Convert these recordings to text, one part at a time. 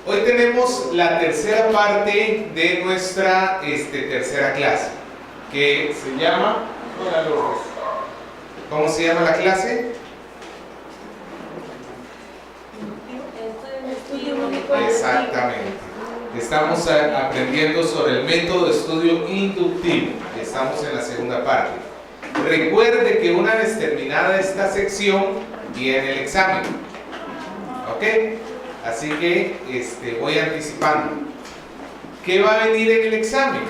Hoy tenemos la tercera parte de nuestra tercera clase, que se llama... Hola, Lourdes. ¿Cómo se llama la clase? Exactamente. Estamos aprendiendo sobre el método de estudio inductivo. Estamos en la segunda parte. Recuerde que una vez terminada esta sección, viene el examen. ¿Ok? Así que voy anticipando. ¿Qué va a venir en el examen?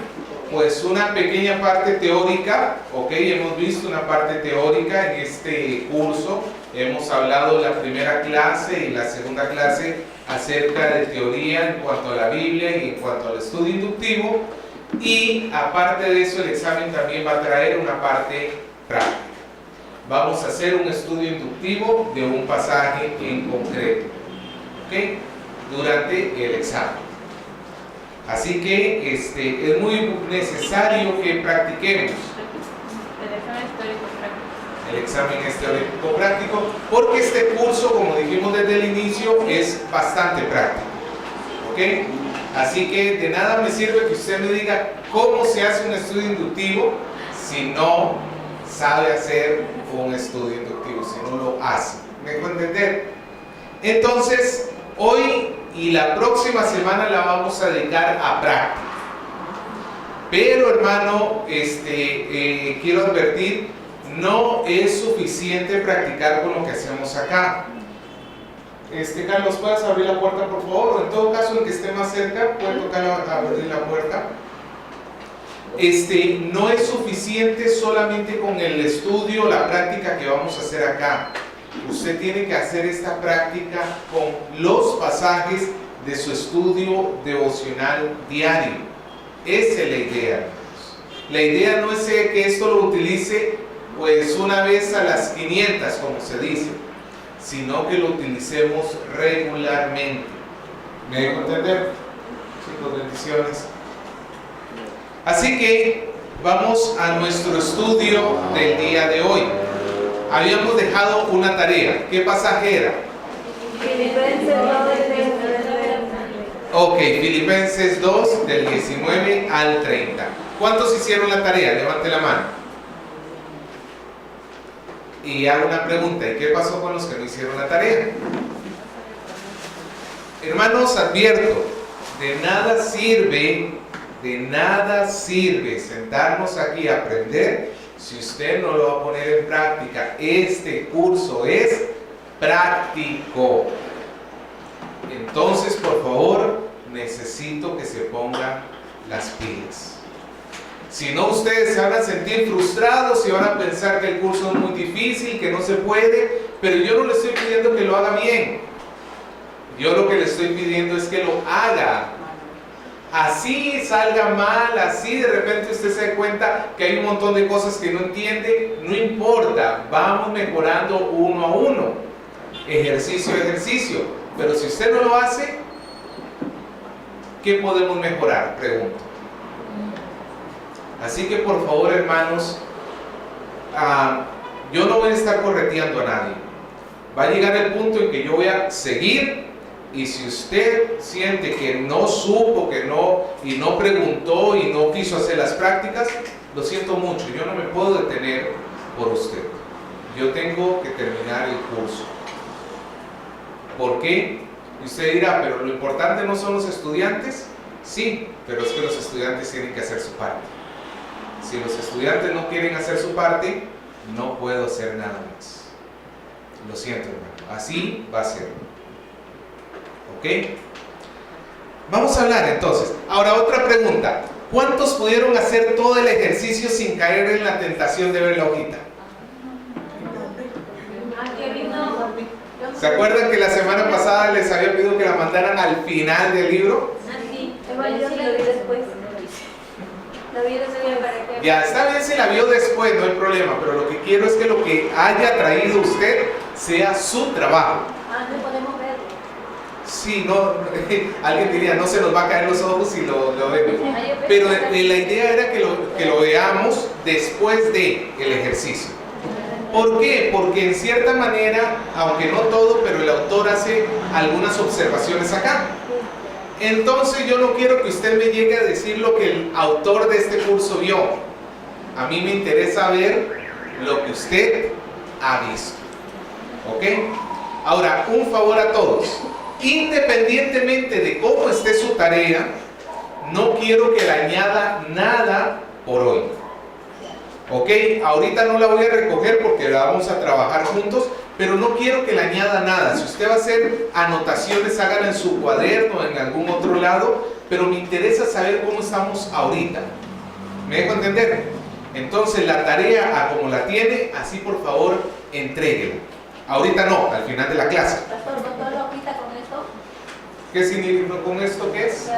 Pues una pequeña parte teórica. ¿Ok? Hemos visto una parte teórica en este curso. Hemos hablado en la primera clase y la segunda clase acerca de teoría en cuanto a la Biblia y en cuanto al estudio inductivo. Y aparte de eso, el examen también va a traer una parte práctica. Vamos a hacer un estudio inductivo de un pasaje en concreto, ¿ok? Durante el examen. Así que es muy necesario que practiquemos el examen teórico práctico, porque este curso, como dijimos desde el inicio, es bastante práctico, ¿ok? Así que de nada me sirve que usted me diga cómo se hace un estudio inductivo si no sabe hacer un estudio inductivo, si no lo hace. ¿Me dejo entender? Entonces, hoy y la próxima semana la vamos a dedicar a práctica. Pero, hermano, quiero advertir, no es suficiente practicar con lo que hacemos acá. Carlos, ¿puedes abrir la puerta, por favor? O en todo caso, el que esté más cerca puede tocar abrir la puerta. No es suficiente solamente con el estudio, la práctica que vamos a hacer acá. Usted tiene que hacer esta práctica con los pasajes de su estudio devocional diario. Esa es la idea, hermanos. La idea no es que esto lo utilice pues una vez a las 500, como se dice, sino que lo utilicemos regularmente. ¿Me dejo entender? Chicos, bendiciones. Así que vamos a nuestro estudio del día de hoy. Habíamos dejado una tarea. ¿Qué pasaje era? Filipenses 2 del 19 Ok, Filipenses 2 del 19 al 30. ¿Cuántos hicieron la tarea? Levante la mano. Y hago una pregunta, ¿y qué pasó con los que no hicieron la tarea? Hermanos, advierto, de nada sirve sentarnos aquí a aprender si usted no lo va a poner en práctica. Este curso es práctico. Entonces, por favor, necesito que se pongan las pilas. Si no, ustedes se van a sentir frustrados y van a pensar que el curso es muy difícil, que no se puede, pero yo no le estoy pidiendo que lo haga bien. Yo lo que le estoy pidiendo es que lo haga. Así salga mal, así de repente usted se da cuenta que hay un montón de cosas que no entiende, no importa, vamos mejorando uno a uno, ejercicio a ejercicio. Pero si usted no lo hace, ¿qué podemos mejorar? Pregunto. Así que por favor, hermanos, yo no voy a estar correteando a nadie. Va a llegar el punto en que yo voy a seguir, y si usted siente que no supo, y no preguntó y no quiso hacer las prácticas, lo siento mucho, yo no me puedo detener por usted. Yo tengo que terminar el curso. ¿Por qué? Y usted dirá, pero lo importante no son los estudiantes. Sí, pero es que los estudiantes tienen que hacer su parte. Si los estudiantes no quieren hacer su parte, no puedo hacer nada más. Lo siento, hermano. Así va a ser. ¿Ok? Vamos a hablar entonces. Ahora, otra pregunta. ¿Cuántos pudieron hacer todo el ejercicio sin caer en la tentación de ver la hojita? ¿Se acuerdan que la semana pasada les había pedido que la mandaran al final del libro? Sí, lo vi después. Ya, está bien si la vio después, no hay problema, pero lo que quiero es que lo que haya traído usted sea su trabajo. No podemos verlo. Sí, no, alguien diría, no se nos va a caer los ojos si lo vemos. Pero la idea era que lo veamos después del ejercicio. ¿Por qué? Porque en cierta manera, aunque no todo, pero el autor hace algunas observaciones acá. Entonces yo no quiero que usted me llegue a decir lo que el autor de este curso vio. A mí me interesa ver lo que usted ha visto. ¿Ok? Ahora, un favor a todos. Independientemente de cómo esté su tarea, no quiero que le añada nada por hoy. ¿Ok? Ahorita no la voy a recoger porque la vamos a trabajar juntos, pero no quiero que le añada nada. Si usted va a hacer anotaciones, hágala en su cuaderno o en algún otro lado, pero me interesa saber cómo estamos ahorita. ¿Me dejo entender? Entonces la tarea, como la tiene, así por favor, entréguela. Ahorita no, al final de la clase. Pastor, ¿no lo quita con esto? ¿Qué significa con esto? ¿Qué es?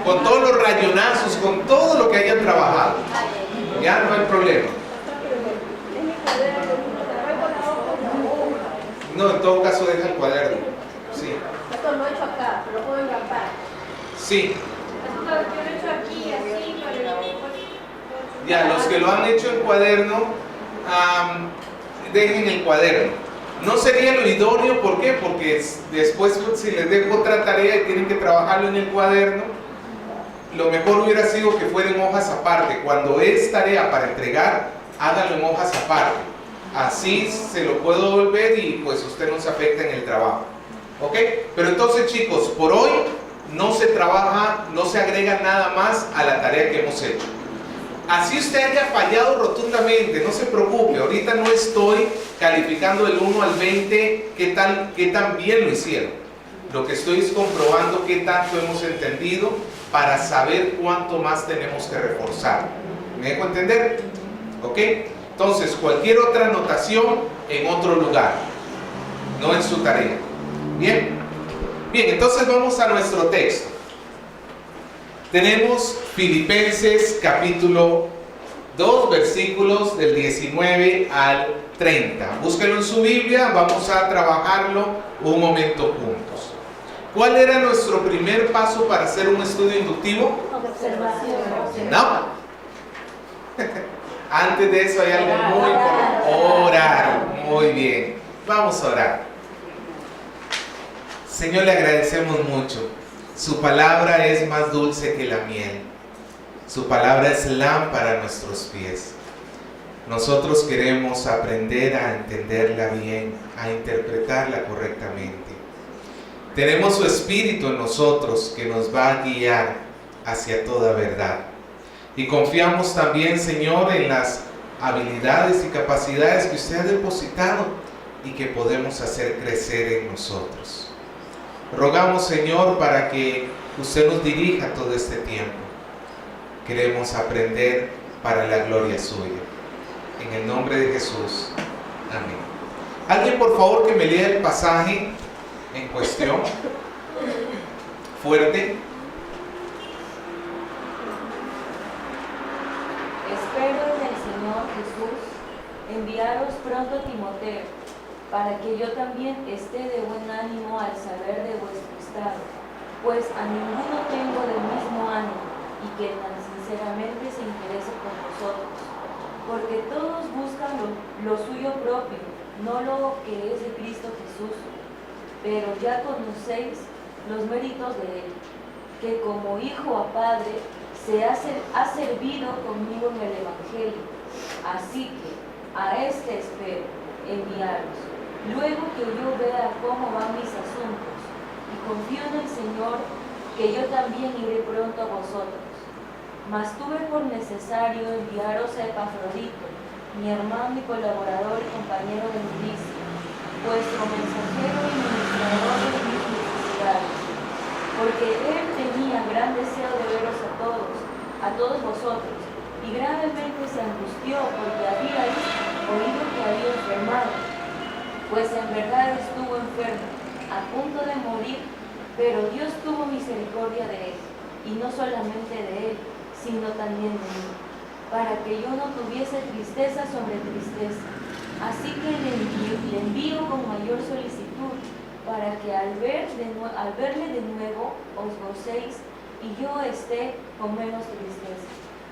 Con todos los rayonazos, con todo lo que hayan trabajado. Ya no hay problema. No, en todo caso deja el cuaderno. Sí. Esto lo he hecho acá, lo puedo engrampar. Sí. Yo lo he hecho aquí, así, Ya, los que lo han hecho en cuaderno, dejen el cuaderno. No sería lo idóneo, ¿por qué? Porque después si les dejo otra tarea y tienen que trabajarlo en el cuaderno, lo mejor hubiera sido que fueran hojas aparte. Cuando es tarea para entregar, háganlo en hojas aparte. Así se lo puedo devolver y pues usted no se afecta en el trabajo. ¿Ok? Pero entonces, chicos, por hoy no se trabaja, no se agrega nada más a la tarea que hemos hecho. Así usted haya fallado rotundamente, no se preocupe. Ahorita no estoy calificando del 1 al 20 qué tan bien lo hicieron. Lo que estoy es comprobando qué tanto hemos entendido para saber cuánto más tenemos que reforzar. ¿Me dejo entender? ¿Ok? Entonces, cualquier otra anotación en otro lugar, no en su tarea. ¿Bien? Bien, entonces vamos a nuestro texto. Tenemos Filipenses capítulo 2, versículos del 19 al 30. Búsquenlo en su Biblia, vamos a trabajarlo un momento juntos. ¿Cuál era nuestro primer paso para hacer un estudio inductivo? Observación. No. Antes de eso hay algo muy importante. Orar. Muy bien. Vamos a orar. Señor, le agradecemos mucho. Su palabra es más dulce que la miel. Su palabra es lámpara a nuestros pies. Nosotros queremos aprender a entenderla bien, a interpretarla correctamente. Tenemos su Espíritu en nosotros que nos va a guiar hacia toda verdad. Y confiamos también, Señor, en las habilidades y capacidades que usted ha depositado y que podemos hacer crecer en nosotros. Rogamos, Señor, para que usted nos dirija todo este tiempo. Queremos aprender para la gloria suya. En el nombre de Jesús. Amén. Alguien, por favor, que me lea el pasaje en cuestión. Fuerte. Espero en el Señor Jesús enviaros pronto a Timoteo, para que yo también esté de buen ánimo al saber de vuestro estado, pues a ninguno tengo del mismo ánimo, y que tan sinceramente se interese por vosotros, porque todos buscan lo suyo propio, no lo que es de Cristo Jesús, pero ya conocéis los méritos de él, que como hijo a padre ha servido conmigo en el Evangelio, así que a este espero enviaros, luego que yo vea cómo van mis asuntos, y confío en el Señor que yo también iré pronto a vosotros. Mas tuve por necesario enviaros a Epafrodito, mi hermano y colaborador y compañero de milicia, vuestro mensajero y ministrador de mis necesidades, porque él tenía gran deseo de veros a todos vosotros, y gravemente se angustió porque habíais oído que había enfermado, pues en verdad estuvo enfermo, a punto de morir, pero Dios tuvo misericordia de él, y no solamente de él, sino también de mí, para que yo no tuviese tristeza sobre tristeza. Así que le envío con mayor solicitud, para que al verle de nuevo os gocéis y yo esté con menos tristeza.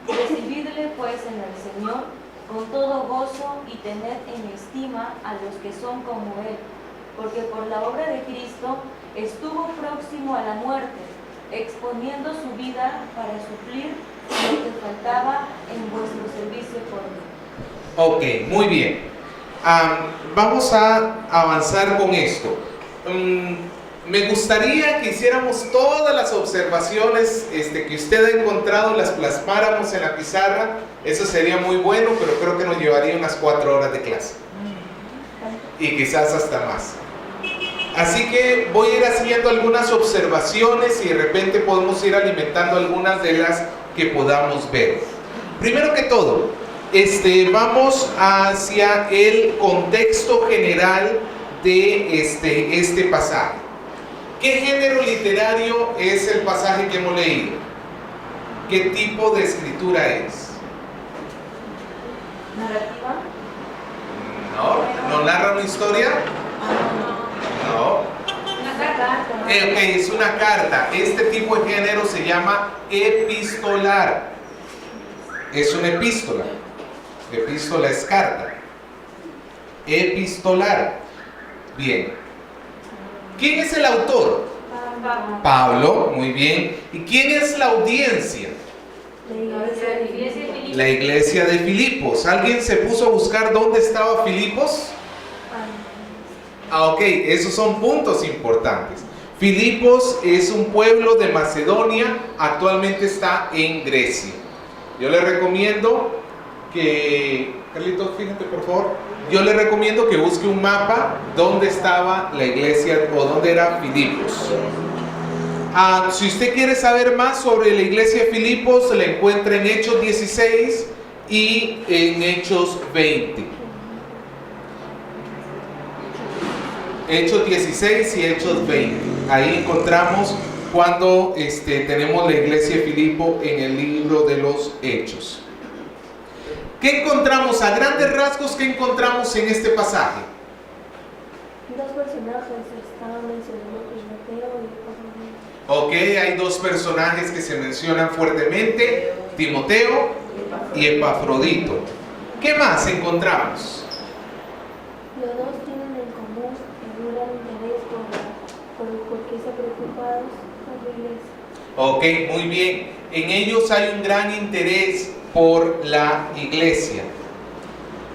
Recibidle pues en el Señor con todo gozo y tened en estima a los que son como Él, porque por la obra de Cristo estuvo próximo a la muerte, exponiendo su vida para suplir lo que faltaba en vuestro servicio por mí. Ok, muy bien. Vamos a avanzar con esto. Me gustaría que hiciéramos todas las observaciones que usted ha encontrado, las plasmáramos en la pizarra. Eso sería muy bueno, pero creo que nos llevaría unas 4 horas de clase. Y quizás hasta más. Así que voy a ir haciendo algunas observaciones y de repente podemos ir alimentando algunas de las que podamos ver. Primero que todo, vamos hacia el contexto general de este pasaje. ¿Qué género literario es el pasaje que hemos leído? ¿Qué tipo de escritura es? ¿Narrativa? ¿No narra una historia? No. Una carta. Ok, es una carta. Este tipo de género se llama epistolar. Es una epístola. Epístola es carta. Epistolar. Bien. ¿Quién es el autor? Pablo, muy bien. ¿Y quién es la audiencia? La iglesia de Filipos. ¿Alguien se puso a buscar dónde estaba Filipos? Ok, esos son puntos importantes. Filipos es un pueblo de Macedonia, actualmente está en Grecia. Yo le recomiendo que, Carlitos, fíjate por favor, yo le recomiendo que busque un mapa donde estaba la iglesia o donde era Filipos. Si usted quiere saber más sobre la iglesia de Filipos, se la encuentra en Hechos 16 y en Hechos 20. Hechos 16 y Hechos 20. Ahí encontramos cuando tenemos la iglesia de Filipo en el libro de los Hechos. ¿Qué encontramos? A grandes rasgos, ¿qué encontramos en este pasaje? Dos personajes estaban mencionando Timoteo y Epafrodito. Ok, hay dos personajes que se mencionan fuertemente, Timoteo y Epafrodito. ¿Qué más encontramos? Los dos tienen en común un gran interés porque se preocupados por la iglesia. Ok, muy bien. En ellos hay un gran interés por la iglesia.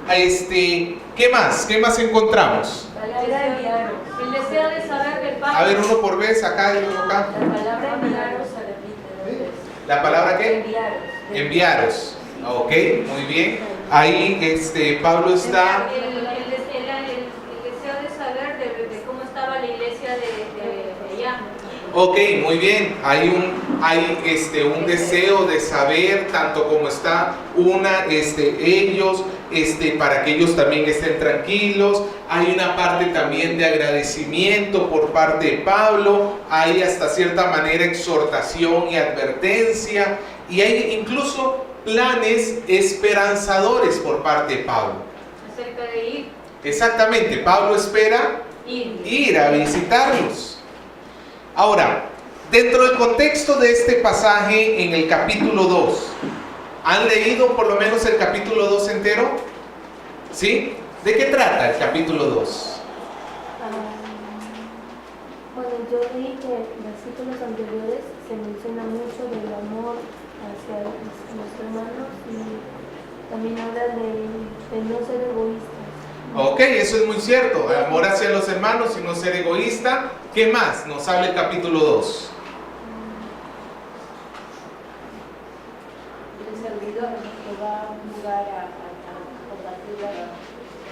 ¿Qué más? ¿Qué más encontramos? El deseo de saber del Padre. A ver, uno por vez, acá y uno acá. La palabra enviaros se repite 2 veces. ¿La palabra qué? Enviaros. Enviaros. Ok, muy bien. Ahí Pablo está. El deseo de saber de cómo estaba la iglesia de allá. Ok, muy bien. Hay un deseo de saber tanto como está ellos, para que ellos también estén tranquilos. Hay una parte también de agradecimiento por parte de Pablo. Hay hasta cierta manera exhortación y advertencia. Y hay incluso planes esperanzadores por parte de Pablo. Acerca de ir. Exactamente, Pablo espera ir a visitarlos. Ahora, dentro del contexto de este pasaje en el capítulo 2, ¿han leído por lo menos el capítulo 2 entero? ¿Sí? ¿De qué trata el capítulo 2? Bueno, yo leí que en versículos anteriores se menciona mucho del amor hacia los hermanos y también habla de no ser egoístas. Ok, eso es muy cierto. Amor hacia los hermanos y no ser egoísta. ¿Qué más nos habla el capítulo 2? El servidor que va a un lugar a compartir lo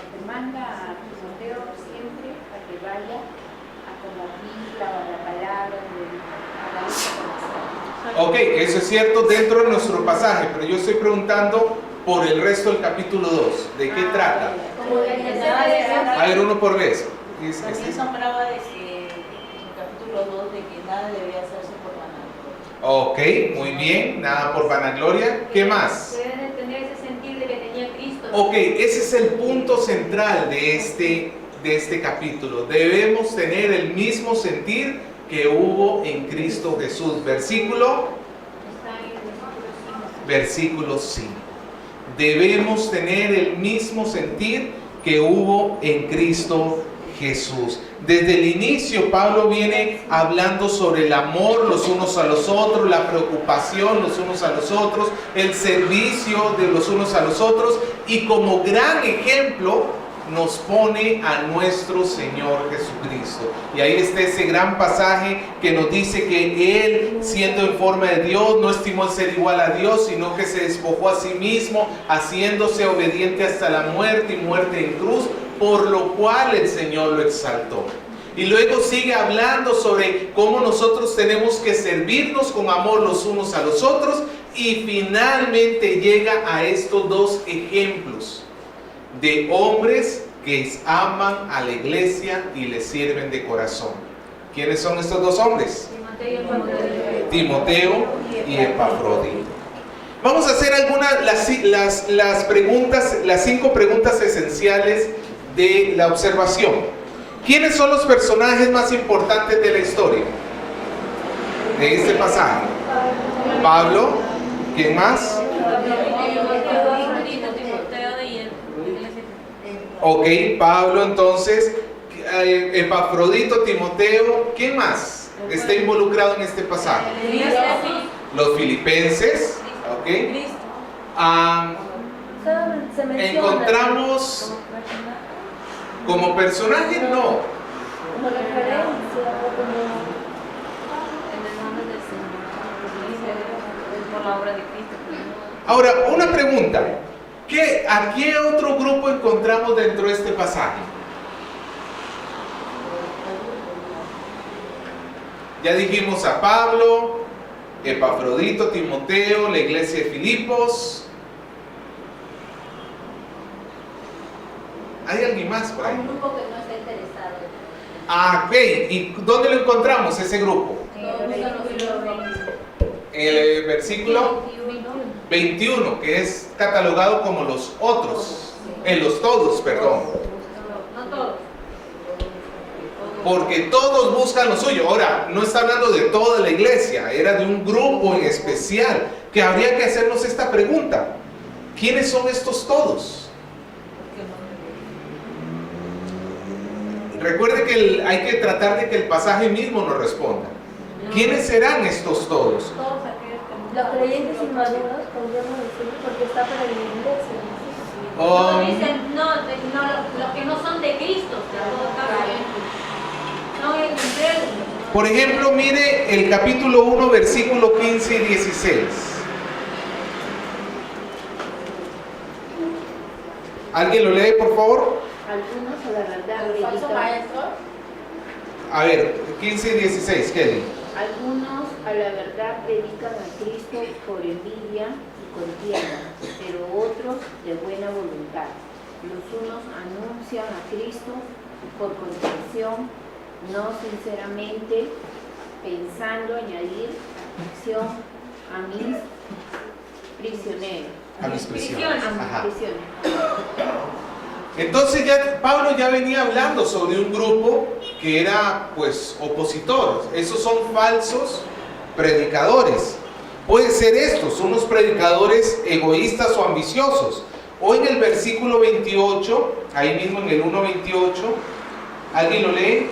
que manda a Timoteo siempre a que vaya a compartir la palabra de la. Ok, eso es cierto dentro de nuestro pasaje, pero yo estoy preguntando por el resto del capítulo 2. ¿De qué trata? Como el deseo de A ver, uno por vez. También nombraba de que en el capítulo 2 de que nada debía hacerse por vanagloria. Ok, muy bien, nada por vanagloria. ¿Qué más? Deben de tener ese sentir de que tenía Cristo. Ok, ese es el punto central de este capítulo. Debemos tener el mismo sentir que hubo en Cristo Jesús. Versículo 5. Debemos tener el mismo sentir que hubo en Cristo Jesús. Desde el inicio Pablo viene hablando sobre el amor los unos a los otros, la preocupación los unos a los otros, el servicio de los unos a los otros, y como gran ejemplo nos pone a nuestro Señor Jesucristo. Y ahí está ese gran pasaje que nos dice que Él, siendo en forma de Dios, no estimó el ser igual a Dios, sino que se despojó a sí mismo, haciéndose obediente hasta la muerte y muerte en cruz, por lo cual el Señor lo exaltó. Y luego sigue hablando sobre cómo nosotros tenemos que servirnos con amor los unos a los otros, y finalmente llega a estos dos ejemplos de hombres que aman a la iglesia y le sirven de corazón. ¿Quiénes son estos dos hombres? Timoteo y Epafrodito. Vamos a hacer algunas las preguntas, las 5 preguntas esenciales de la observación. ¿Quiénes son los personajes más importantes de la historia de este pasaje? Pablo. ¿Quién más? Ok, Pablo, entonces, Epafrodito, Timoteo, ¿quién más está involucrado en este pasaje? Los filipenses, ok. Encontramos como personaje, no. Como referencia, por la obra de Cristo. Ahora, una pregunta. ¿A qué otro grupo encontramos dentro de este pasaje? Ya dijimos a Pablo, Epafrodito, Timoteo, la iglesia de Filipos. ¿Hay alguien más por ahí? Un grupo que no está interesado. Ah, ok. ¿Y dónde lo encontramos ese grupo? En el versículo 21, que es catalogado como los otros, los todos, perdón. No todos. Porque todos buscan lo suyo. Ahora, no está hablando de toda la iglesia, era de un grupo en especial, que habría que hacernos esta pregunta. ¿Quiénes son estos todos? Recuerde que hay que tratar de que el pasaje mismo nos responda. ¿Quiénes serán estos todos? los creyentes inmaduros, podríamos decir, porque está para la iglesia. No dicen, los que no son de Cristo, de todo caso. No es incrédulo. Por ejemplo, mire el capítulo 1, versículo 15 y 16. ¿Alguien lo lee, por favor? Algunos a la verdad ¿El falso dedican, maestro? A ver, 15 y 16, Kelly. algunos a la verdad dedican a Cristo por envidia y contienda, pero otros de buena voluntad. Los unos anuncian a Cristo por contención, no sinceramente, pensando añadir aflicción a mis prisioneros. A mis prisiones. Prisiones. Ajá. Prisioneros. Entonces Pablo ya venía hablando sobre un grupo que era pues opositor. Esos son falsos predicadores. Pueden ser estos, unos predicadores egoístas o ambiciosos. Hoy en el versículo 28, ahí mismo en el 1:28, ¿alguien lo lee?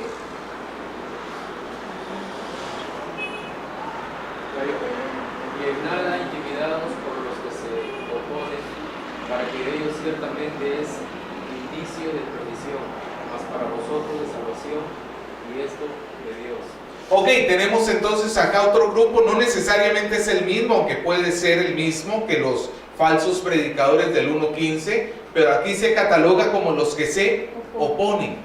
Y en nada intimidados por los que se oponen, para que de ellos ciertamente es indicio de perdición, mas para vosotros de salvación, y esto de Dios. Ok, tenemos entonces acá otro grupo, no necesariamente es el mismo, aunque puede ser el mismo que los falsos predicadores del 1:15, pero aquí se cataloga como los que se oponen.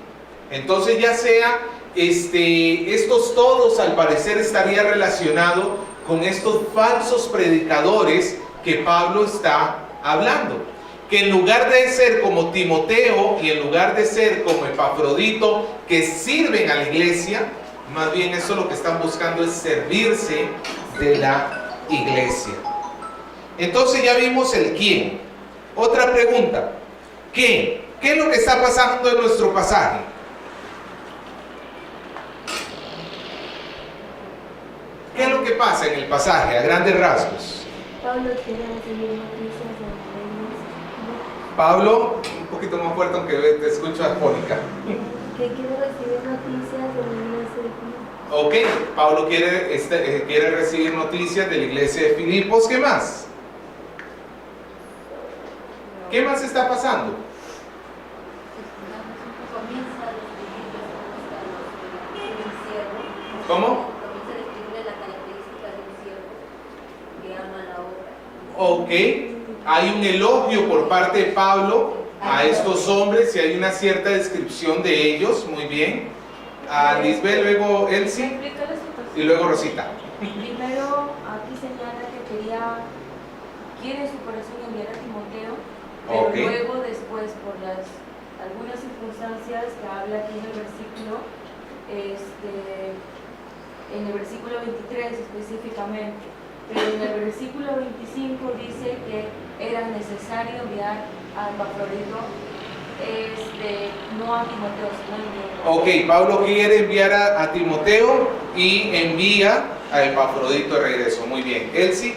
Entonces ya sea, estos todos al parecer estaría relacionado con estos falsos predicadores que Pablo está hablando. Que en lugar de ser como Timoteo y en lugar de ser como Epafrodito, que sirven a la iglesia, más bien eso lo que están buscando es servirse de la iglesia. Entonces ya vimos el quién. Otra pregunta, ¿qué? ¿Qué es lo que está pasando en nuestro pasaje? ¿Qué es lo que pasa en el pasaje a grandes rasgos? Pablo quiere recibir noticias de la iglesia. Pablo, un poquito más fuerte aunque te escucho afónica. que quiere recibir noticias de la iglesia de Filipos. Ok, Pablo quiere recibir noticias de la iglesia de Filipos. ¿Qué más? ¿Qué más está pasando? Comienza a describirles un siervo. ¿Cómo? Comienza a describirle la característica de un siervo que ama la obra. Ok, hay un elogio por parte de Pablo a estos hombres y hay una cierta descripción de ellos. Muy bien. A Lisbeth, luego Elsie Explica la situación. y luego Rosita. Primero, aquí señala que quiere en su corazón enviar a Timoteo, pero Ok. luego después por algunas circunstancias que habla aquí en el versículo, en el versículo 23 específicamente, pero en el versículo 25 dice que era necesario enviar a Epafrodito, no a Timoteo, sino a Timoteo. Ok, Pablo quiere enviar a Timoteo y envía a Epafrodito de regreso. Muy bien. Elsie.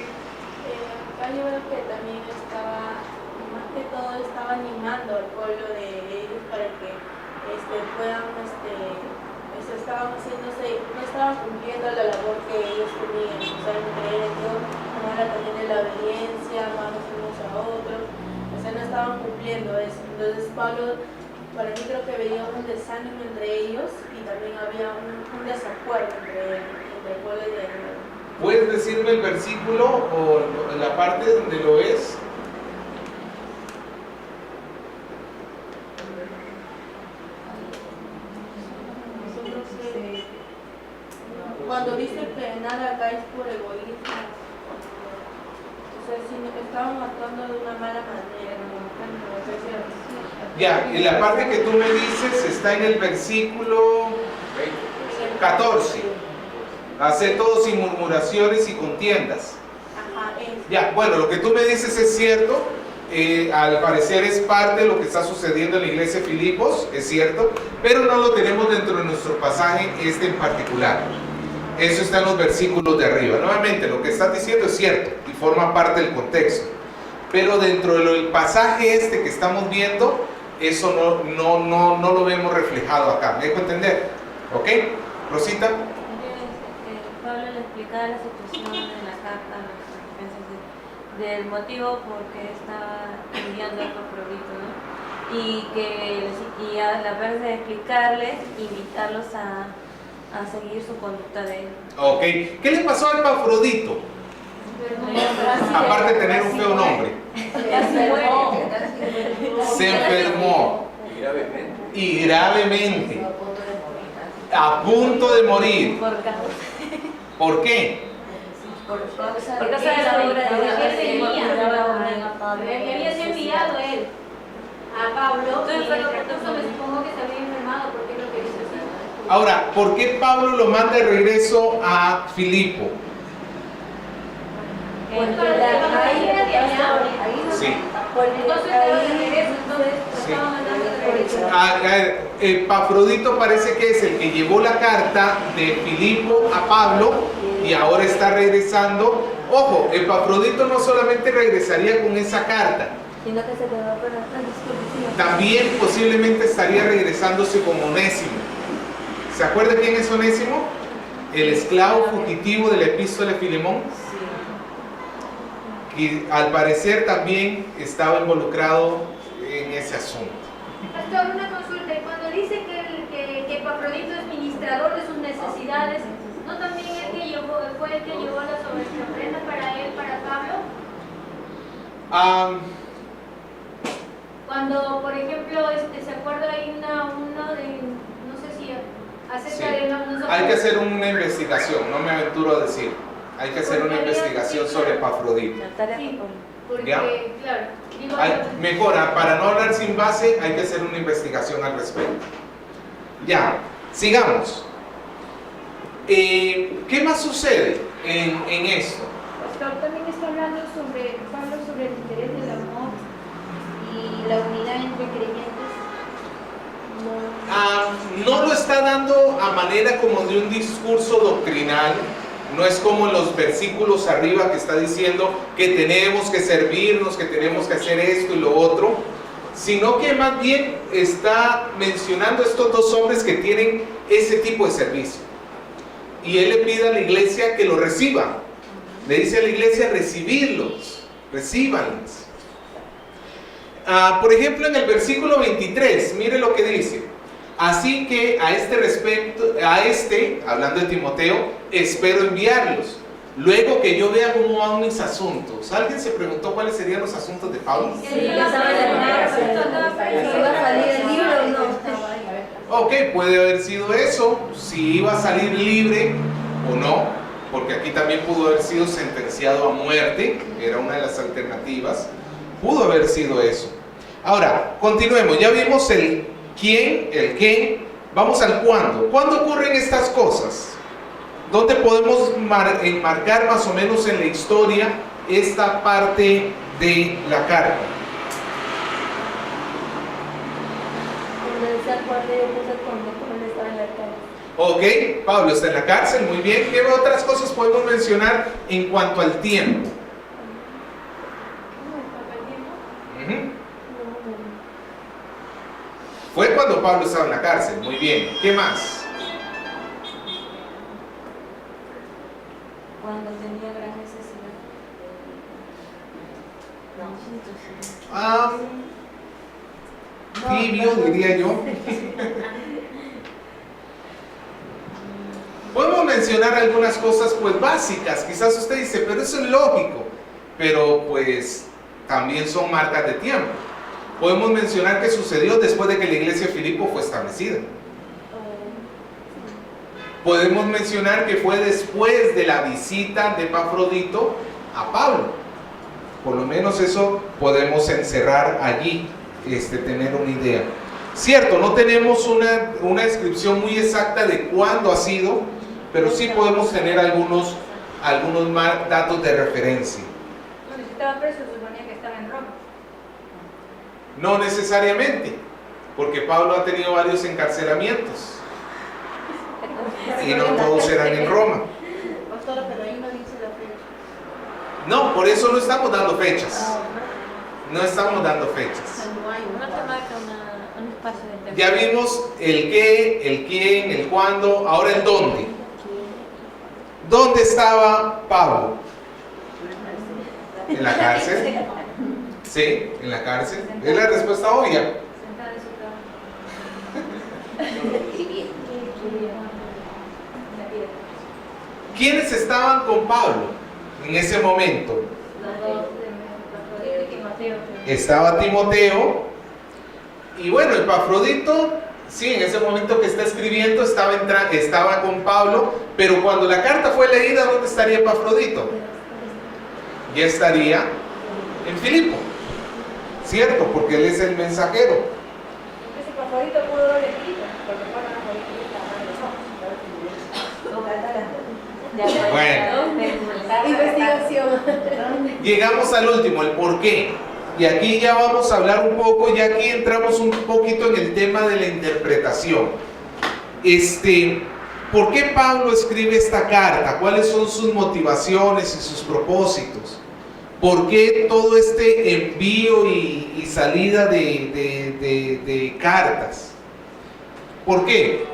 Acá yo veo que también más que todo estaba animando al pueblo de ellos para que puedan, no estaban cumpliendo la labor que ellos tenían, o sea, en creer en Dios, habla también de la obediencia, amarnos unos a otros, o sea, no estaban cumpliendo eso. Entonces Pablo, para mí creo que veía un desánimo entre ellos y también había un desacuerdo entre el pueblo y Dios. ¿Puedes decirme el versículo o la parte donde lo ves? Cuando dice que nada acá es por egoísmo, o sea, si estaban actuando de una mala manera, Ya, y la parte que tú me dices está en el versículo 14. Hace todo sin murmuraciones y contiendas. Ajá, Ya, bueno, lo que tú me dices es cierto. Al parecer es parte de lo que está sucediendo en la iglesia de Filipos, es cierto, pero no lo tenemos dentro de nuestro pasaje en particular. Eso está en los versículos de arriba. Nuevamente, lo que estás diciendo es cierto y forma parte del contexto, pero dentro del pasaje que estamos viendo, eso no lo vemos reflejado acá. ¿Me dejo entender? ¿Ok? Rosita. Pablo le explicaba la situación en la carta, del motivo por qué estaba enviando a Epafrodito, ¿no? Y a la vez de explicarles, invitarlos a seguir su conducta de él. Ok. ¿Qué le pasó a Epafrodito? Aparte de tener un feo nombre. Se enfermó. Y gravemente. A punto de morir. ¿Por qué? Por causa de la obra de Dios. Le había enviado él a Pablo, y en el transcurso me supongo que se había enfermado, porque es lo que dice así. Ahora, ¿por qué Pablo lo manda de regreso a Filipo? Sí. Epafrodito parece que es el que llevó la carta de Filipo a Pablo y ahora está regresando. Ojo, Epafrodito no solamente regresaría con esa carta, Sino que se quedó con la disposición. también posiblemente estaría regresándose con Onésimo. ¿Se acuerda quién es Onésimo? El esclavo fugitivo de la epístola de Filemón. Y al parecer también estaba involucrado en ese asunto. Pastor, una consulta. Y cuando dice que Epafrodito es ministrador de sus necesidades, ¿no también fue el que llevó las ofrendas para él, para Pablo? Cuando, por ejemplo, ¿se acuerda? Hay uno de, no sé si acerca Sí. de nosotros. Hay que hacer una investigación, no me aventuro a decir. Hay que hacer una investigación sobre Epafrodito. Sí, porque, ¿Ya? claro, digo, Mejor, para no hablar sin base, hay que hacer una investigación al respecto. Ya, sigamos. ¿Qué más sucede en esto? Pastor, también está hablando Pablo sobre el interés del amor y la unidad entre creyentes. No lo está dando a manera como de un discurso doctrinal. No es como en los versículos arriba que está diciendo que tenemos que servirnos, que tenemos que hacer esto y lo otro. sino que más bien está mencionando estos dos hombres que tienen ese tipo de servicio. Y él le pide a la iglesia que lo reciba. Le dice a la iglesia recibirlos, recíbanlos. Por ejemplo, en el versículo 23, mire lo que dice. Así que a este respecto, hablando de Timoteo, espero enviarlos. Luego que yo vea cómo van mis asuntos. ¿Alguien se preguntó cuáles serían los asuntos de Pablo? Sí, estaba en el cárcel. ¿Iba a salir el libro o no? Ok, puede haber sido eso, si iba a salir libre o no, porque aquí también pudo haber sido sentenciado a muerte, era una de las alternativas, pudo haber sido eso. Ahora, continuemos, ya vimos el quién, el qué, vamos al cuándo. ¿Cuándo ocurren estas cosas? ¿Dónde podemos enmarcar más o menos en la historia esta parte de la carta? Cuando Pablo estaba en la cárcel. Ok, Pablo está en la cárcel, muy bien. ¿Qué otras cosas podemos mencionar en cuanto al tiempo? Ujú. Fue cuando Pablo estaba en la cárcel, muy bien. ¿Qué más? Cuando tenía gran necesidad. Tibio, diría yo. Podemos mencionar algunas cosas pues básicas. Quizás usted dice, pero eso es lógico. Pero pues también son marcas de tiempo. Podemos mencionar que sucedió después de que la iglesia de Filipo fue establecida. Podemos mencionar que fue después de la visita de Epafrodito a Pablo. Por lo menos eso podemos encerrar allí, tener una idea. Cierto, no tenemos una descripción muy exacta de cuándo ha sido, pero sí podemos tener algunos datos de referencia. Cuando estaba preso, se suponía que estaba en Roma. No necesariamente, porque Pablo ha tenido varios encarcelamientos y no todos eran en Roma. Pastora, pero ahí no dice la fecha. No, por eso no estamos dando fechas. No estamos dando fechas. No hay No un te marca un espacio de tiempo. Ya vimos el qué, el quién, el cuándo, ahora el dónde. ¿Dónde estaba Pablo? ¿En la cárcel? Sí, en la cárcel. Es la respuesta obvia. Sentada en su cama. ¿Quiénes estaban con Pablo en ese momento? Estaba Timoteo. Y bueno, Epafrodito, sí, en ese momento que está escribiendo estaba con Pablo, pero cuando la carta fue leída, ¿dónde estaría Epafrodito? Ya estaría en Filipo, ¿cierto? Porque él es el mensajero. Ese favorito pudo darle escrito, porque Pablo no podía escribir. Bueno, Investigación. llegamos al último, el por qué. Y aquí ya vamos a hablar un poco, ya aquí entramos un poquito en el tema de la interpretación. ¿Por qué Pablo escribe esta carta? ¿Cuáles son sus motivaciones y sus propósitos? ¿Por qué todo este envío y salida de cartas? ¿Por qué?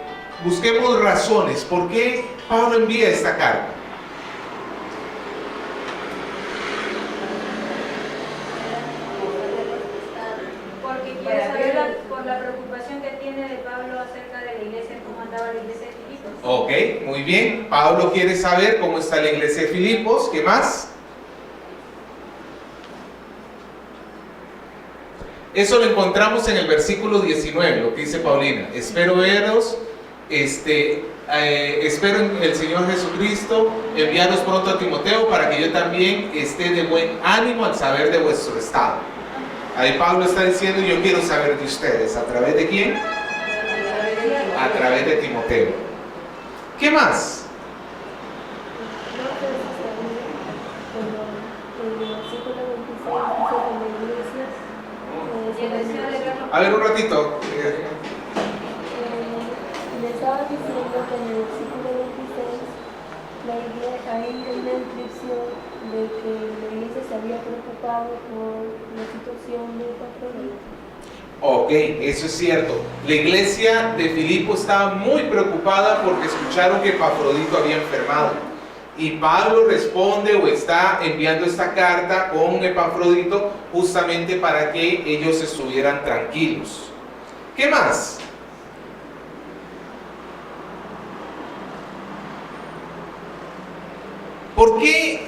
Busquemos razones. ¿Por qué Pablo envía esta carta? Porque quiere saber por la preocupación que tiene de Pablo acerca de la iglesia, cómo andaba la iglesia de Filipos. Ok, muy bien. Pablo quiere saber cómo está la iglesia de Filipos. ¿Qué más? Eso lo encontramos en el versículo 19, lo que dice Paulina. Espero veros, espero en el Señor Jesucristo enviaros pronto a Timoteo para que yo también esté de buen ánimo al saber de vuestro estado. Ahí Pablo está diciendo, yo quiero saber de ustedes. ¿A través de quién? A través de Timoteo. ¿Qué más? A ver, un ratito. Le estaba diciendo que en el versículo 26 ahí hay una inscripción de que la iglesia se había preocupado por la situación de Epafrodito. Ok, eso es cierto. La iglesia de Filipo estaba muy preocupada porque escucharon que Epafrodito había enfermado. Y Pablo responde o está enviando esta carta con Epafrodito justamente para que ellos estuvieran tranquilos. ¿Qué más? ¿Por qué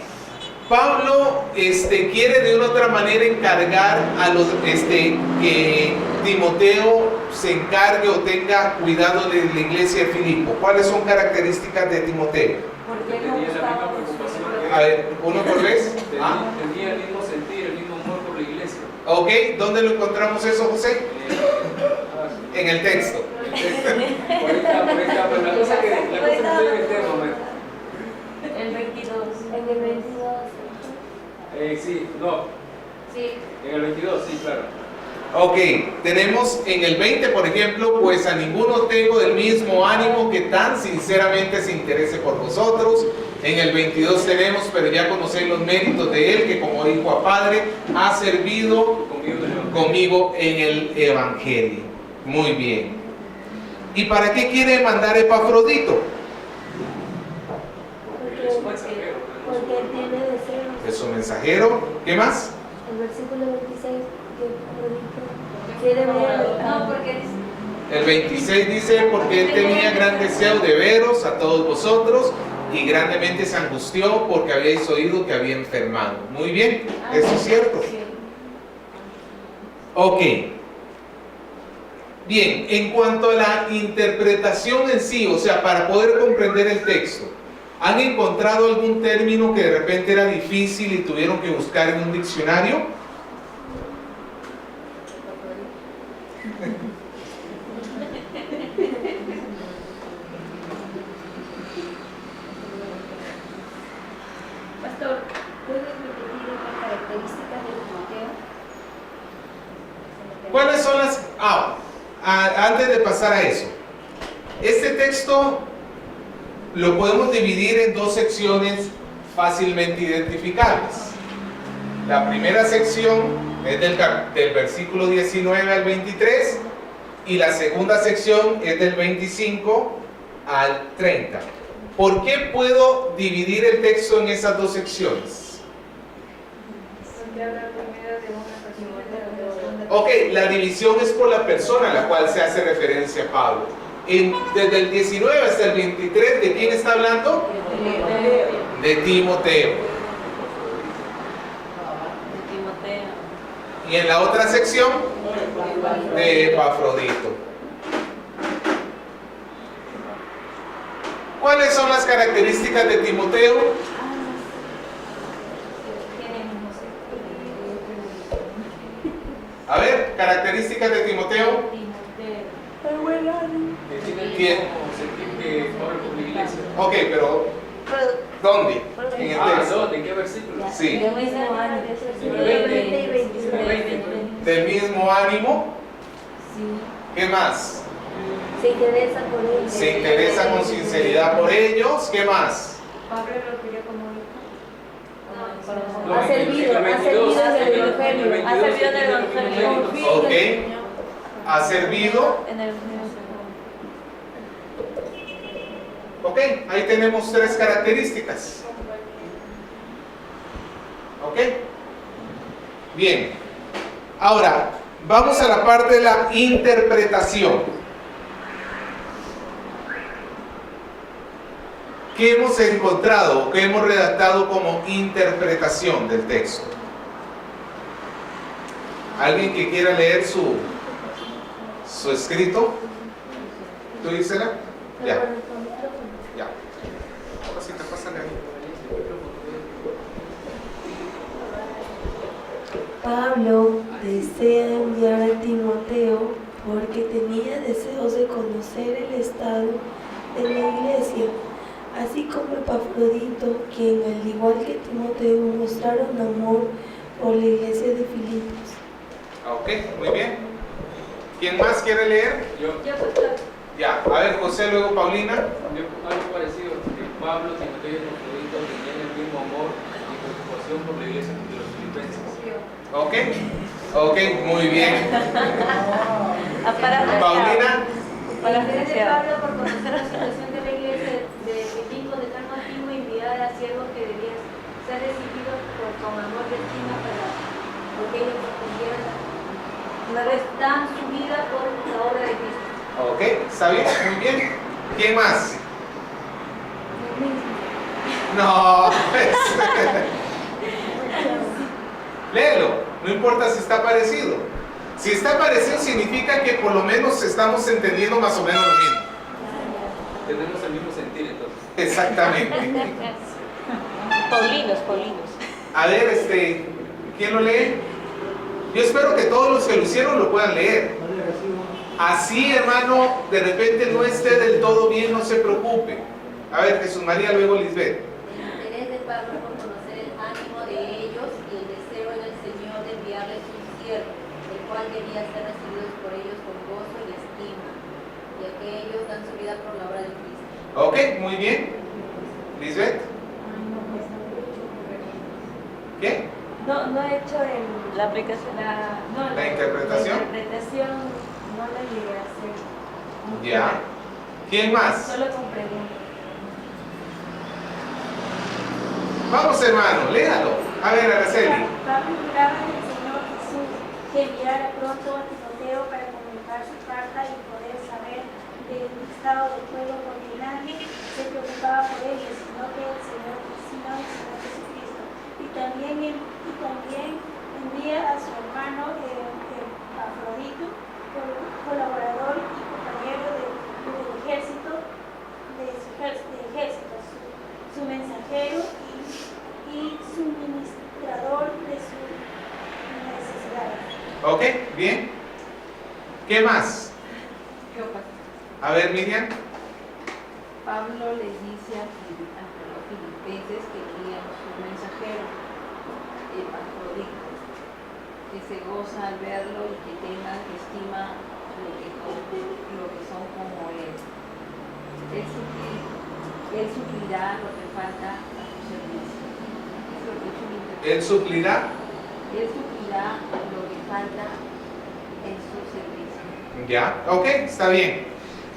Pablo quiere de una u otra manera encargar a los que Timoteo se encargue o tenga cuidado de la iglesia de Filipo? ¿Cuáles son características de Timoteo? Porque no Tenía la misma gustaba preocupación que él. A ver, uno por vez. Tenía el mismo sentir, el mismo amor por la iglesia. Ok, ¿dónde lo encontramos eso, José? En el texto. Por ahí está, pero la cosa que no estoy en el tema, el 22. En el 22. sí, no, Sí. en el 22, sí, claro. Ok, tenemos en el 20, por ejemplo, pues a ninguno tengo del mismo ánimo que tan sinceramente se interese por vosotros. En el 22 tenemos, pero ya conocéis los méritos de él, que como hijo a padre ha servido conmigo en el Evangelio. Muy bien. ¿Y para qué quiere mandar Epafrodito? Porque él tiene deseos. Es un mensajero. ¿Qué más? El versículo 26 que quiere ver. No, porque El 26 dice, porque él tenía gran deseo de veros a todos vosotros y grandemente se angustió porque habíais oído que había enfermado. Muy bien, eso es cierto. Ok. Bien, en cuanto a la interpretación en sí, o sea, para poder comprender el texto, ¿han encontrado algún término que de repente era difícil y tuvieron que buscar en un diccionario? Pastor, ¿puedes repetir las características de Timoteo? ¿Cuáles son las...? Antes de pasar a eso, este texto lo podemos dividir en dos secciones fácilmente identificables. La primera sección es del versículo 19 al 23 y la segunda sección es del 25 al 30. ¿Por qué puedo dividir el texto en esas dos secciones? porque habla primero de una persona y de la segunda. Ok, la división es por la persona a la cual se hace referencia Pablo. Desde el 19 hasta el 23, ¿de quién está hablando? De Timoteo. Y en la otra sección, de Epafrodito. ¿Cuáles son las características de Timoteo? A ver, características de Timoteo. Tiene sentir que corre por la iglesia. Ok, pero ¿dónde? En el texto. ¿Dónde? ¿En qué versículo? Sí. Del mismo año. Del mismo ánimo. Sí. ¿Qué más? Se interesa por él. Se interesa con sinceridad por ellos. ¿Qué más? Pablo lo quería como hijo. Ha servido en el Evangelio. Ha servido en el Evangelio. Ok. Ha servido. En el Ok, ahí tenemos tres características. Ok. Bien. Ahora, vamos a la parte de la interpretación. ¿Qué hemos encontrado? ¿Qué hemos redactado como interpretación del texto? ¿Alguien que quiera leer su escrito? ¿Tú, Isela? Ya. Ya. Ahora sí te pasan ahí. Pablo desea enviar a Timoteo porque tenía deseos de conocer el estado de la iglesia, así como Epafrodito, quien al igual que Timoteo mostraron amor por la iglesia de Filipos. Ok, muy bien. ¿Quién más quiere leer? Yo, Ya, a ver, José, luego Paulina. algo parecido, que Pablo, Timoteo y Epafrodito tenían el mismo amor y preocupación por la iglesia de los filipenses. Ok. Ok, muy bien. Paulina. Interés de Pablo por conocer la situación de la iglesia de Filipo de tal motivo enviar a siervos que debían ser recibidos con amor y estima porque ellos dan su vida por la obra de Cristo. Ok, está bien, muy bien. ¿Quién más? No, léelo, no importa si está parecido. Si está parecido significa que por lo menos estamos entendiendo más o menos lo mismo. Tenemos el mismo sentir entonces. Exactamente. Paulinos. A ver, ¿quién lo lee? Yo espero que todos los que lo hicieron lo puedan leer. Así, hermano, de repente no esté del todo bien, no se preocupe. A ver, Jesús María, luego Lisbeth. El interés de Pablo por conocer el ánimo de ellos y el deseo del Señor de enviarles un siervo, el cual debía ser recibido por ellos con gozo y estima, ya que ellos dan su vida por la obra de Cristo. Ok, muy bien. Lisbeth. ¿Qué? No he hecho La aplicación. ¿La interpretación? La interpretación no la llegué a hacer. Ya. ¿Quién más? Solo con preguntas. Vamos, hermano, léalo. A ver, Araceli. Pablo juraba en el Señor Jesús que enviara pronto a Timoteo para comunicar su carta y poder saber del estado del pueblo, porque nadie se preocupaba por ellos, sino que el Señor Jesucristo. Y también envía a su hermano Afrodito, colaborador y compañero del ejército, su mensajero y suministrador de sus necesidades. Ok, bien. ¿Qué más? A ver, Miriam. Pablo les dice a los filipenses que envían su mensajero, Epafrodito, que se goza al verlo y que tengan estima lo que son como él. Él suplirá lo que falta a su servicio. Eso es lo que ¿Él suplirá? Él suplirá lo que falta en su servicio. Ya, ok, está bien.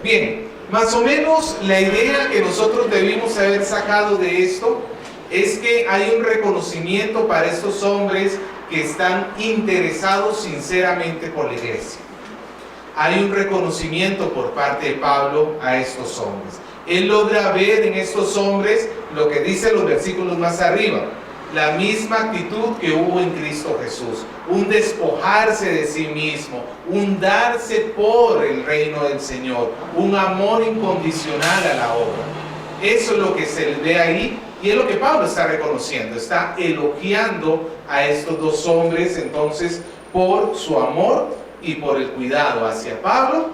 Bien, más o menos la idea que nosotros debimos haber sacado de esto es que hay un reconocimiento para estos hombres que están interesados sinceramente por la iglesia. Hay un reconocimiento por parte de Pablo a estos hombres. Él logra ver en estos hombres lo que dicen los versículos más arriba, la misma actitud que hubo en Cristo Jesús, un despojarse de sí mismo, un darse por el reino del Señor, un amor incondicional a la obra. Eso es lo que se ve ahí y es lo que Pablo está reconociendo, está elogiando a estos dos hombres entonces por su amor y por el cuidado hacia Pablo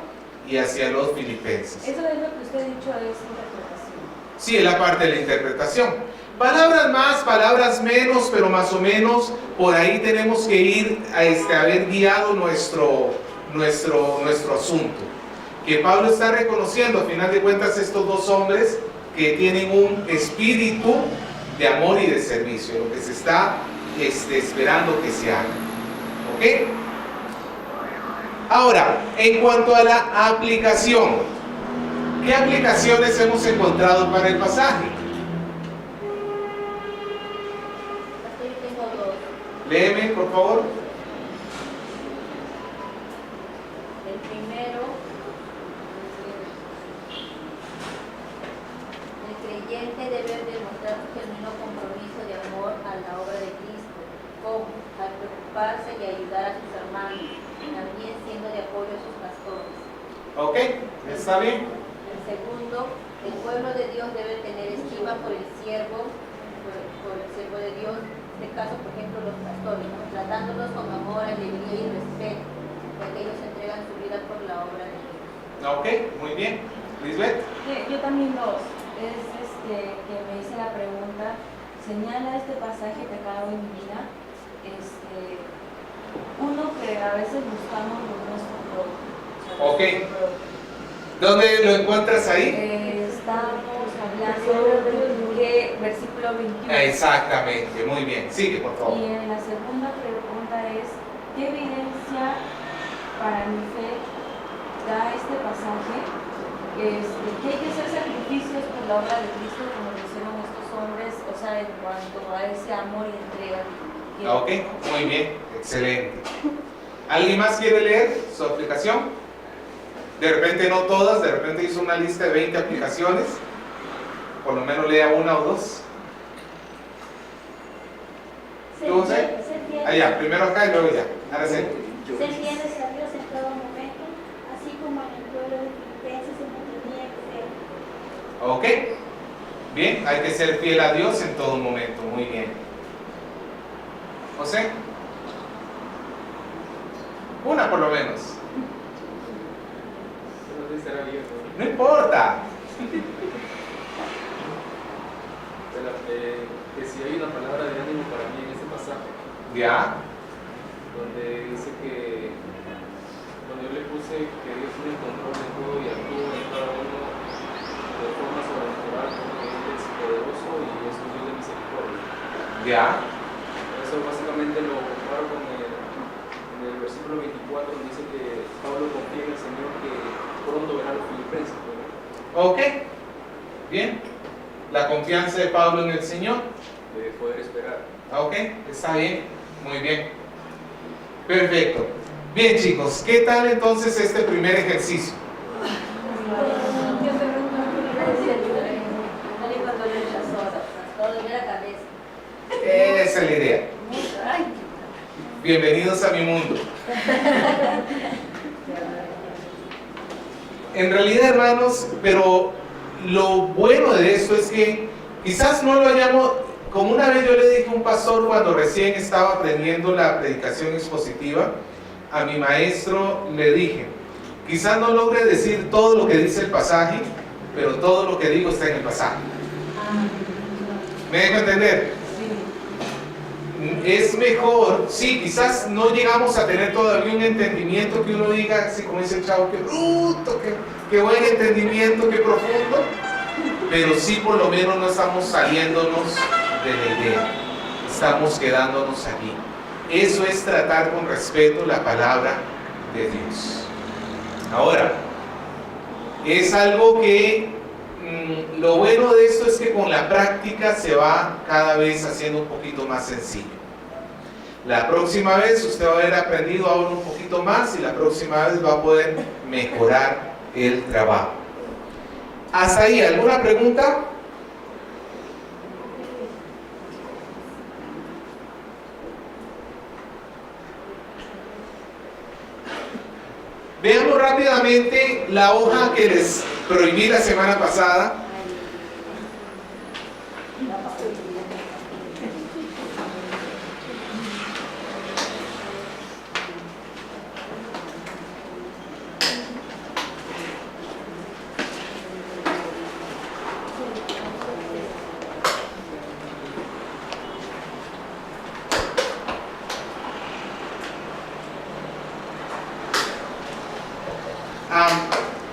y hacia los filipenses. Eso es lo que usted ha dicho, es interpretación. Sí, es la parte de la interpretación. Palabras más, palabras menos, pero más o menos por ahí tenemos que ir a haber guiado nuestro asunto. Que Pablo está reconociendo, a final de cuentas, estos dos hombres que tienen un espíritu de amor y de servicio, lo que se está esperando que se haga. ¿Ok? Ahora, en cuanto a la aplicación, ¿qué aplicaciones hemos encontrado para el pasaje? Yo tengo dos. Léeme, por favor. El primero, el creyente debe demostrar su genuino compromiso de amor a la obra de Cristo, como al preocuparse y ayudar a sus hermanos, también siendo de apoyo a sus pastores. Ok, está bien. El segundo, el pueblo de Dios debe tener estima por el siervo de Dios, en este caso, por ejemplo, los pastores, ¿no? Tratándolos con amor, alegría y respeto, ya que ellos entregan su vida por la obra de Dios. Ok, muy bien. Lisbeth. Yo también dos. Que me hice la pregunta, señala este pasaje que acabo de mirar, uno que a veces buscamos lo nuestro propio. Ok. ¿Dónde lo encuentras ahí? Estamos hablando de versículo 21. Exactamente, muy bien. Sigue, por favor. Y en la segunda pregunta es ¿qué evidencia para mi fe da este pasaje? Que hay que hacer sacrificios por la obra de Cristo, como lo hicieron estos hombres, o sea, en cuanto a ese amor y entrega. Ok, muy bien, excelente. ¿Alguien más quiere leer su aplicación? De repente no todas, de repente hizo una lista de 20 aplicaciones. Por lo menos lea una o dos. ¿Tú, José? Allá, primero acá y luego ya. Ahora sí. Ser fieles a Dios en todo momento, así como en el pueblo de Filipenses se mantenía que ser. Ok, bien, hay que ser fiel a Dios en todo momento. Muy bien. José, una por lo menos. No importa. Que si hay una palabra de ánimo para mí en este pasaje, Ya. donde dice que cuando yo le puse que Dios tiene control de todo y actúa en cada uno de forma sobrenatural, porque Él es poderoso y es un Dios de misericordia. Ya. Eso básicamente lo comparo con en el versículo 24, donde dice que Pablo confía en el Señor que pronto verá a los filipenses. Ok, bien. La confianza de Pablo en el Señor. De poder esperar. Ok, está bien, muy bien. Perfecto. Bien, chicos, ¿qué tal entonces este primer ejercicio? Esa es la idea. Bienvenidos a mi mundo. En realidad, hermanos, pero lo bueno de esto es que quizás no lo hayamos, como una vez yo le dije a un pastor cuando recién estaba aprendiendo la predicación expositiva, a mi maestro le dije, quizás no logre decir todo lo que dice el pasaje, pero todo lo que digo está en el pasaje. ¿Me dejo entender? Es mejor, sí, quizás no llegamos a tener todavía un entendimiento que uno diga, así como dice el chavo, qué bruto, qué buen entendimiento, qué profundo, pero sí por lo menos no estamos saliéndonos de la idea, estamos quedándonos aquí. Eso es tratar con respeto la palabra de Dios. Ahora, es algo que lo bueno de esto es que con la práctica se va cada vez haciendo un poquito más sencillo. La próxima vez usted va a haber aprendido ahora un poquito más y la próxima vez va a poder mejorar el trabajo. ¿Hasta ahí alguna pregunta? Veamos rápidamente la hoja que les prohibí la semana pasada.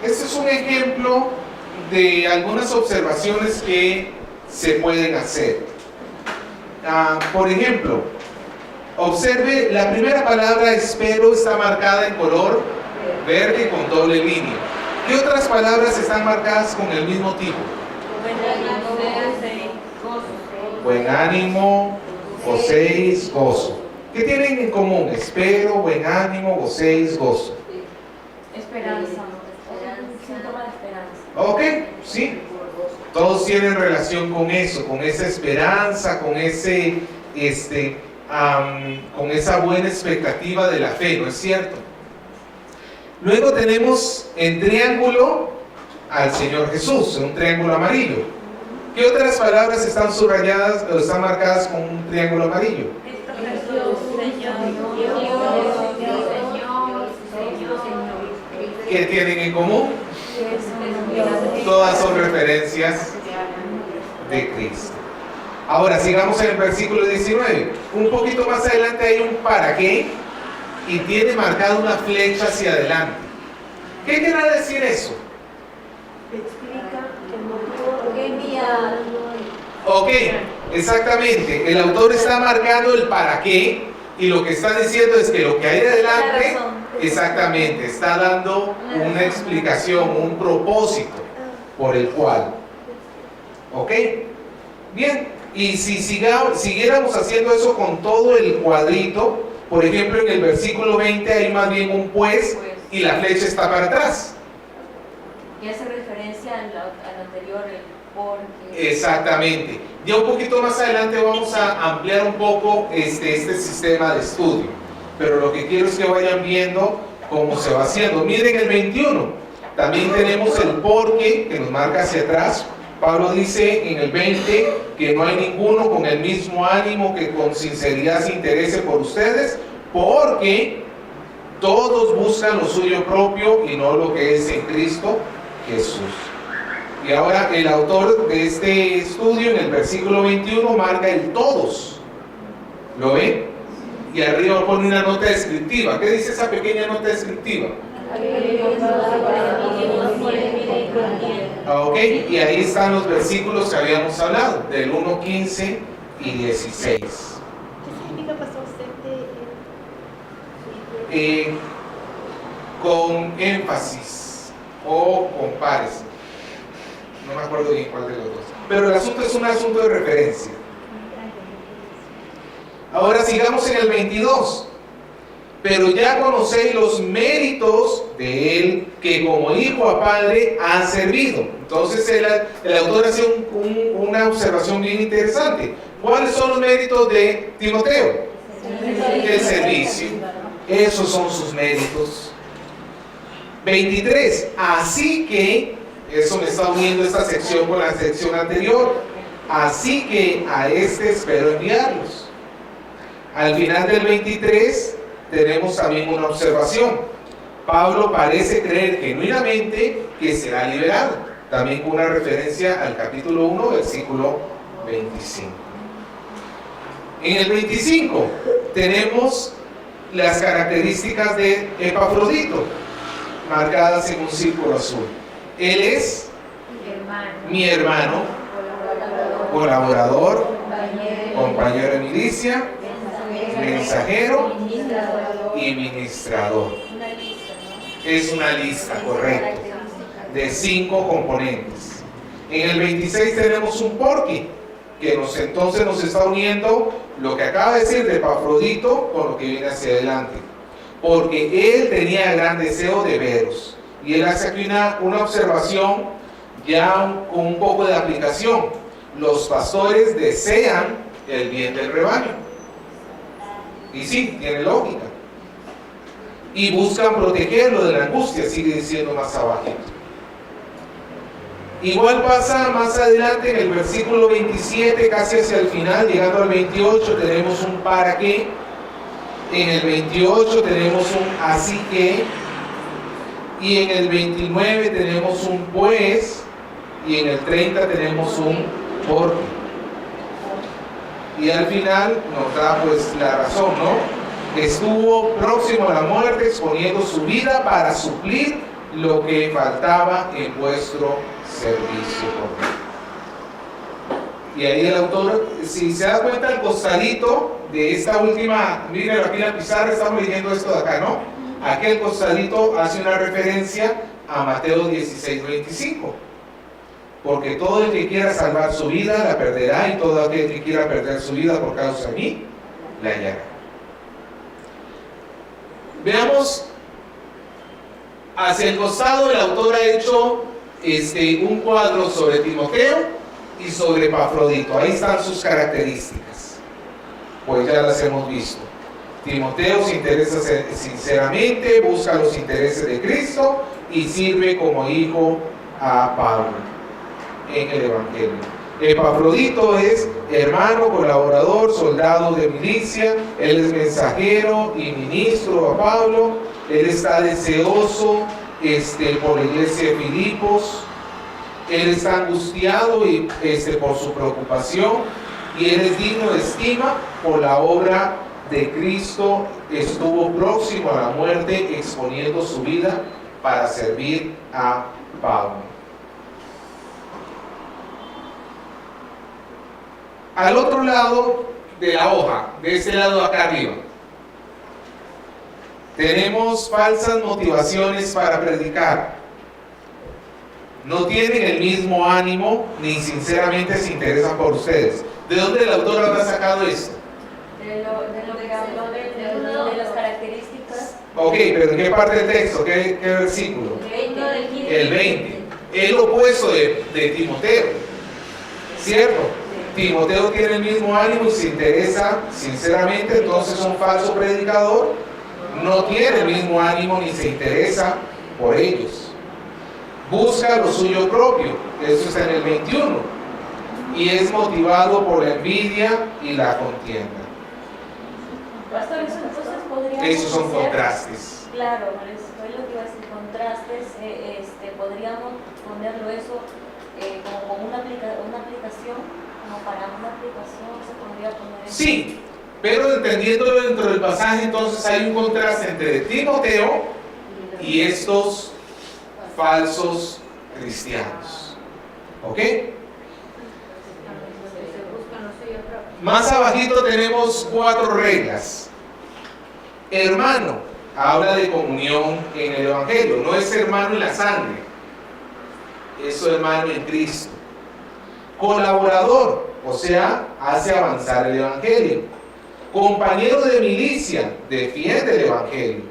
Este es un ejemplo de algunas observaciones que se pueden hacer. Por ejemplo, observe la primera palabra espero está marcada en color verde con doble línea. ¿Qué otras palabras están marcadas con el mismo tipo? Buen ánimo, gocéis, gozo. ¿Qué tienen en común? Espero, buen ánimo, gocéis, gozo. Esperanza. Síntoma de esperanza. Ok, sí. Todos tienen relación con eso, con esa esperanza, con ese, con esa buena expectativa de la fe, ¿no es cierto? Luego tenemos en triángulo al Señor Jesús, un triángulo amarillo. ¿Qué otras palabras están subrayadas o están marcadas con un triángulo amarillo? ¿Qué tienen en común? Todas son referencias de Cristo. Ahora sigamos en el versículo 19. Un poquito más adelante hay un para qué y tiene marcada una flecha hacia adelante. ¿Qué quiere decir eso? Explica el motivo por qué envía. Ok, exactamente. El autor está marcando el para qué Y lo que está diciendo es que lo que hay adelante, exactamente, está dando una explicación, un propósito por el cual. ¿Ok? Bien, y si siguiéramos haciendo eso con todo el cuadrito, por ejemplo en el versículo 20 hay más bien un pues y la flecha está para atrás. Y hace referencia al anterior, el porque. Exactamente. Ya un poquito más adelante vamos a ampliar un poco este sistema de estudio, pero lo que quiero es que vayan viendo cómo se va haciendo. Miren el 21, también tenemos el porque que nos marca hacia atrás. Pablo dice en el 20 que no hay ninguno con el mismo ánimo que con sinceridad se interese por ustedes, porque todos buscan lo suyo propio y no lo que es en Cristo Jesús. Y ahora el autor de este estudio en el versículo 21 marca el todos. ¿Lo ven? Y arriba pone una nota descriptiva. ¿Qué dice esa pequeña nota descriptiva? Ok, y ahí están los versículos que habíamos hablado, del 1, 15 y 16. ¿Qué significa, pastor, usted? Con énfasis o con pares. No me acuerdo bien cuál de los dos. Pero el asunto es un asunto de referencia. Ahora sigamos en el 22. Pero ya conocéis los méritos de él, que como hijo a padre ha servido. Entonces el autor hace una observación bien interesante. ¿Cuáles son los méritos de Timoteo? El servicio. Esos son sus méritos. 23. Así que, eso me está uniendo esta sección con la sección anterior. Así que a este espero enviarlos. Al final del 23 tenemos también una observación. Pablo parece creer genuinamente que será liberado, también con una referencia al capítulo 1, versículo 25. En el 25 tenemos las características de Epafrodito, marcadas en un círculo azul. Él es mi hermano, colaborador, compañero de milicia, mensajero y ministrador. Es una lista, correcto, de 5 componentes. En el 26 tenemos un porque, que entonces nos está uniendo lo que acaba de decir de Epafrodito con lo que viene hacia adelante. Porque él tenía gran deseo de veros. Y él hace aquí una observación ya con un poco de aplicación. Los pastores desean el bien del rebaño. Y sí, tiene lógica. Y buscan protegerlo de la angustia, sigue diciendo más abajo. Igual pasa más adelante en el versículo 27, casi hacia el final, llegando al 28, tenemos un para qué. En el 28 tenemos un así que. Y en el 29 tenemos un pues. Y en el 30 tenemos un porque. Y al final nos da pues la razón, ¿no? Estuvo próximo a la muerte, exponiendo su vida para suplir lo que faltaba en vuestro servicio. Y ahí el autor, si se da cuenta, el costadito de esta última, miren aquí en la pizarra, estamos leyendo esto de acá, ¿no? Aquel costadito hace una referencia a Mateo 16:25. Porque todo el que quiera salvar su vida la perderá, y todo aquel que quiera perder su vida por causa de mí la hallará. Veamos hacia el costado. El autor ha hecho un cuadro sobre Timoteo y sobre Epafrodito. Ahí están sus características, pues ya las hemos visto. Timoteo se interesa sinceramente, busca los intereses de Cristo y sirve como hijo a Pablo en el Evangelio. Epafrodito es hermano, colaborador, soldado de milicia. Él es mensajero y ministro a Pablo. Él está deseoso por la iglesia de Filipos. Él está angustiado y por su preocupación, y él es digno de estima por la obra de Cristo. Estuvo próximo a la muerte, exponiendo su vida para servir a Pablo. Al otro lado de la hoja, de este lado acá arriba, Tenemos falsas motivaciones para predicar. No tienen el mismo ánimo ni sinceramente se interesan por ustedes. ¿De dónde el autor habrá sacado esto? De lo que habló de las características. Ok, pero ¿en qué parte del texto? ¿Qué versículo? El 20. El opuesto de Timoteo. ¿Cierto? Timoteo tiene el mismo ánimo y se interesa sinceramente, entonces un falso predicador no tiene el mismo ánimo ni se interesa por ellos. Busca lo suyo propio, eso está en el 21, y es motivado por la envidia y la contienda. Pastor, eso entonces podríamos Esos son hacer, contrastes. claro, es lo que iba a decir, contrastes, podríamos ponerlo eso como una aplicación, como para una aplicación se podría poner eso. Sí, pero entendiéndolo dentro del pasaje, entonces hay un contraste entre Timoteo y estos falsos cristianos. ¿Ok? Más abajito tenemos 4 reglas. Hermano, habla de comunión en el Evangelio. No es hermano en la sangre, es hermano en Cristo. Colaborador, o sea, hace avanzar el Evangelio. Compañero de milicia, defiende el Evangelio.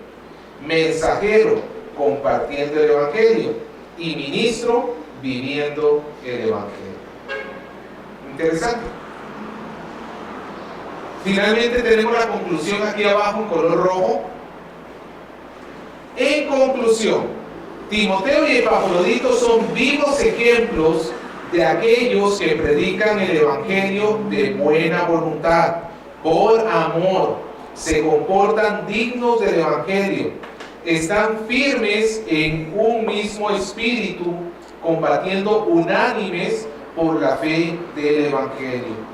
Mensajero, compartiendo el Evangelio. Y ministro, viviendo el Evangelio. Interesante. Finalmente tenemos la conclusión aquí abajo en color rojo. En conclusión, Timoteo y Epafrodito son vivos ejemplos de aquellos que predican el Evangelio de buena voluntad, por amor, se comportan dignos del Evangelio, están firmes en un mismo espíritu, combatiendo unánimes por la fe del Evangelio.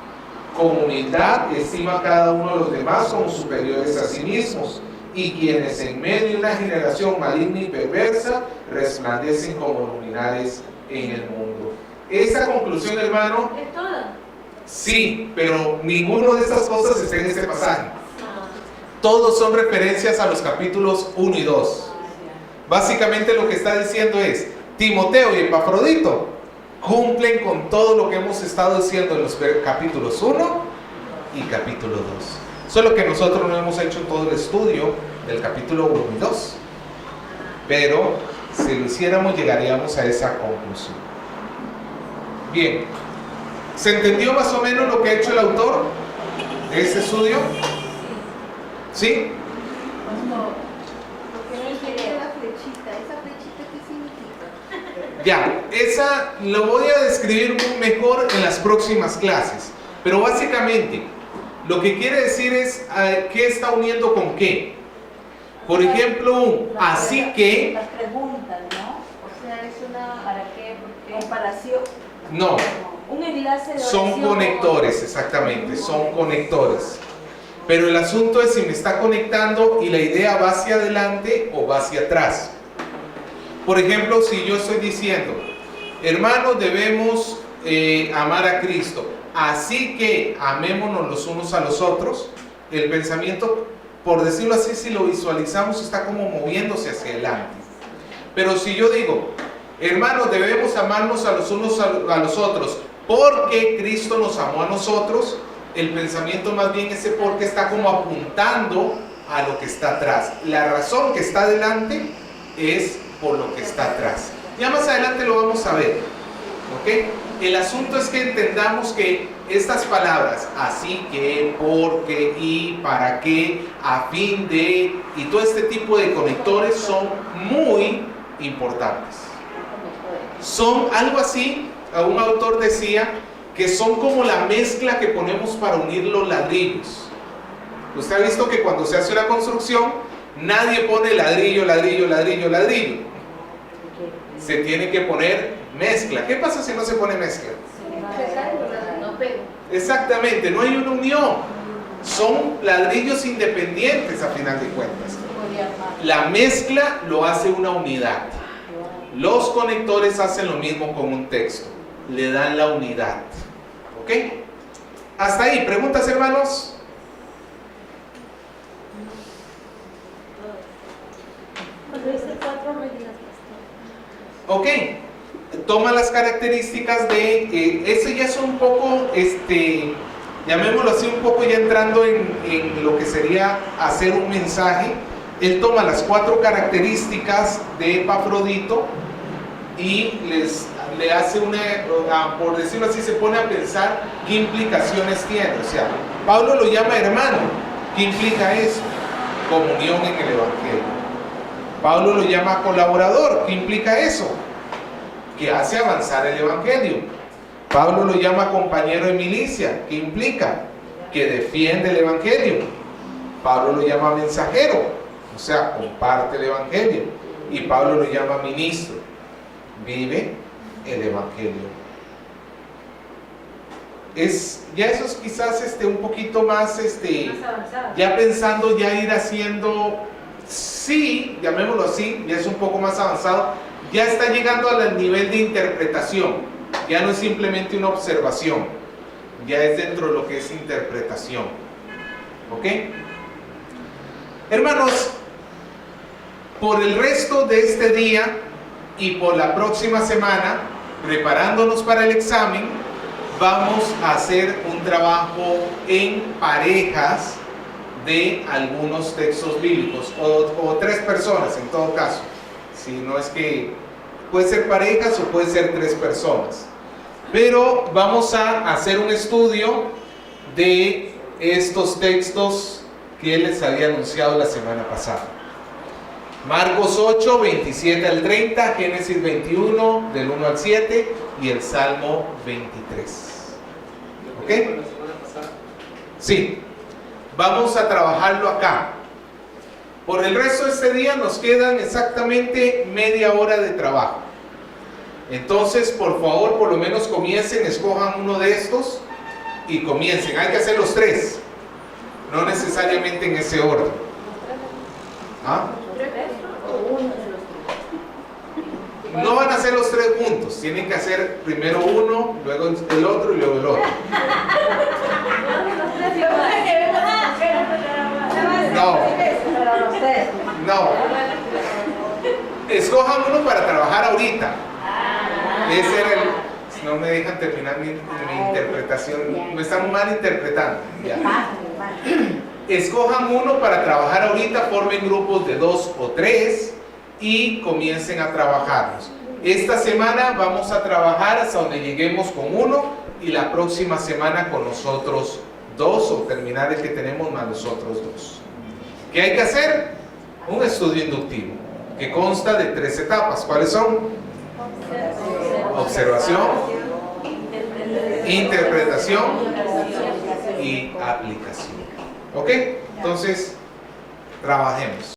Con humildad estima a cada uno de los demás como superiores a sí mismos, y quienes en medio de una generación maligna y perversa resplandecen como luminares en el mundo. Esta conclusión, hermano, ¿Es toda? sí, pero ninguna de estas cosas está en este pasaje. Todos son referencias a los capítulos 1 y 2. Básicamente lo que está diciendo es, Timoteo y Epafrodito cumplen con todo lo que hemos estado diciendo en los capítulos 1 y capítulo 2. Solo que nosotros no hemos hecho todo el estudio del capítulo 1 y 2. Pero si lo hiciéramos llegaríamos a esa conclusión. Bien, ¿se entendió más o menos lo que ha hecho el autor de este estudio? ¿Sí? Ya, esa lo voy a describir mejor en las próximas clases. Pero básicamente, lo que quiere decir es qué está uniendo con qué. Por ejemplo, así que... Las preguntas, ¿no? O sea, es una... ¿Para qué? Comparación. No. Un enlace de Son oración conectores, exactamente, son conectores. Pero el asunto es si me está conectando y la idea va hacia adelante o va hacia atrás. Por ejemplo, si yo estoy diciendo, hermanos, debemos amar a Cristo, así que amémonos los unos a los otros, el pensamiento, por decirlo así, si lo visualizamos, está como moviéndose hacia adelante. Pero si yo digo, hermanos, debemos amarnos a los unos a los otros, porque Cristo nos amó a nosotros, el pensamiento más bien ese porque está como apuntando a lo que está atrás. La razón que está adelante es por lo que está atrás. Ya más adelante lo vamos a ver. ¿Ok? El asunto es que entendamos que estas palabras, así que, porque, y, para qué, a fin de, y todo este tipo de conectores son muy importantes. Son algo así, un autor decía, que son como la mezcla que ponemos para unir los ladrillos. Usted ha visto que cuando se hace una construcción, nadie pone ladrillo, ladrillo, ladrillo, ladrillo. Se tiene que poner mezcla. ¿Qué pasa si no se pone mezcla? No pego. Exactamente, no hay una unión. Son ladrillos independientes a final de cuentas. La mezcla lo hace una unidad. Los conectores hacen lo mismo con un texto. Le dan la unidad. ¿Ok? Hasta ahí. ¿Preguntas, hermanos? Ok, toma las características de, eso ya es un poco, llamémoslo así, un poco ya entrando en lo que sería hacer un mensaje. Él toma las 4 características de Epafrodito y le hace por decirlo así, se pone a pensar qué implicaciones tiene. O sea, Pablo lo llama hermano. ¿Qué implica eso? Comunión en el Evangelio. Pablo lo llama colaborador. ¿Qué implica eso? Que hace avanzar el Evangelio. Pablo lo llama compañero de milicia. ¿Qué implica? Que defiende el Evangelio. Pablo lo llama mensajero, o sea, comparte el Evangelio. Y Pablo lo llama ministro. Vive el Evangelio. Ya eso es quizás un poquito más, ya pensando ya ir haciendo, sí, llamémoslo así, ya es un poco más avanzado, ya está llegando al nivel de interpretación, ya no es simplemente una observación, ya es dentro de lo que es interpretación. ¿Ok? Hermanos, por el resto de este día y por la próxima semana, preparándonos para el examen, vamos a hacer un trabajo en parejas de algunos textos bíblicos, o 3 personas en todo caso. Si no es que puede ser parejas o puede ser 3 personas. Pero vamos a hacer un estudio de estos textos que les había anunciado la semana pasada. Marcos 8, 27 al 30, Génesis 21, del 1 al 7 y el Salmo 23. ¿Ok? Sí, vamos a trabajarlo acá. Por el resto de este día nos quedan exactamente media hora de trabajo. Entonces, por favor, por lo menos comiencen, escojan uno de estos y comiencen. Hay que hacer los 3, no necesariamente en ese orden. ¿Ah? No van a hacer los 3 juntos, tienen que hacer primero uno, luego el otro y luego el otro. No. Escojan uno para trabajar ahorita. Ese era no me dejan terminar mi interpretación, me están mal interpretando. Ya. Escojan uno para trabajar ahorita, formen grupos de 2 o 3 y comiencen a trabajarlos. Esta semana vamos a trabajar hasta donde lleguemos con uno y la próxima semana con nosotros 2, o terminar el que tenemos más nosotros 2. ¿Qué hay que hacer? Un estudio inductivo que consta de 3 etapas. ¿Cuáles son? Observación, interpretación y aplicación. ¿Ok? Entonces, trabajemos.